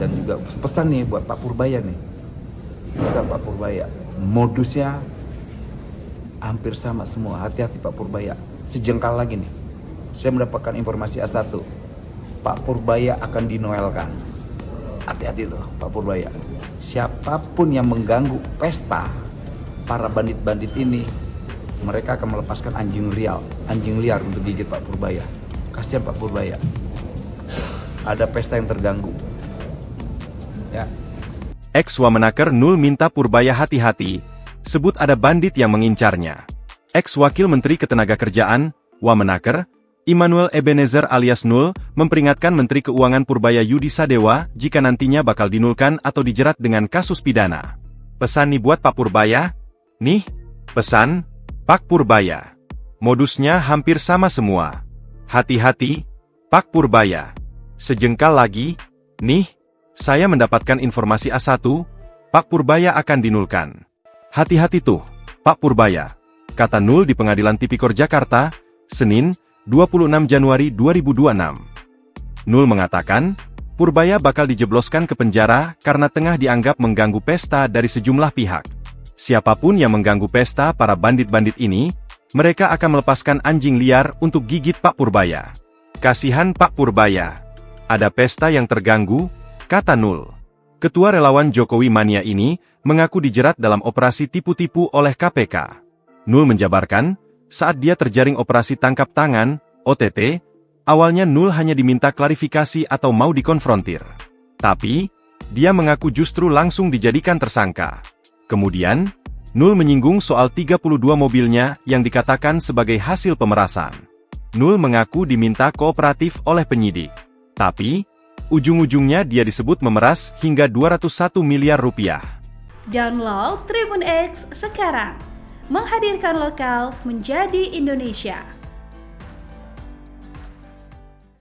Dan juga pesan nih buat Pak Purbaya nih. Bisa Pak Purbaya, modusnya hampir sama semua. Hati-hati Pak Purbaya. Sejengkal lagi nih, saya mendapatkan informasi A1, Pak Purbaya akan dinoelkan. Hati-hati tuh Pak Purbaya. Siapapun yang mengganggu pesta para bandit-bandit ini, mereka akan melepaskan anjing liar untuk gigit Pak Purbaya. Kasihan Pak Purbaya. Ada pesta yang terganggu. Ya. Ex-Wamenaker Nul minta Purbaya hati-hati, sebut ada bandit yang mengincarnya. Ex-Wakil Menteri Ketenagakerjaan, Wamenaker, Immanuel Ebenezer alias Nul, memperingatkan Menteri Keuangan Purbaya Yudi Sadewa jika nantinya bakal dinulkan atau dijerat dengan kasus pidana. Pesan nih buat Pak Purbaya. Nih, pesan, Pak Purbaya. Modusnya hampir sama semua. Hati-hati, Pak Purbaya. Sejengkal lagi, nih, saya mendapatkan informasi A1, Pak Purbaya akan dinulkan. Hati-hati tuh, Pak Purbaya, kata Nul di Pengadilan Tipikor Jakarta, Senin, 26 Januari 2026. Nul mengatakan, Purbaya bakal dijebloskan ke penjara karena tengah dianggap mengganggu pesta dari sejumlah pihak. Siapapun yang mengganggu pesta para bandit-bandit ini, mereka akan melepaskan anjing liar untuk gigit Pak Purbaya. Kasihan Pak Purbaya. Ada pesta yang terganggu, kata Nul. Ketua relawan Jokowi Mania ini mengaku dijerat dalam operasi tipu-tipu oleh KPK. Nul menjabarkan, saat dia terjaring operasi tangkap tangan, OTT, awalnya Nul hanya diminta klarifikasi atau mau dikonfrontir. Tapi, dia mengaku justru langsung dijadikan tersangka. Kemudian, Nul menyinggung soal 32 mobilnya yang dikatakan sebagai hasil pemerasan. Nul mengaku diminta kooperatif oleh penyidik. Tapi, ujung-ujungnya dia disebut memeras hingga 201 miliar rupiah. Download Tribun X sekarang. Menghadirkan lokal menjadi Indonesia.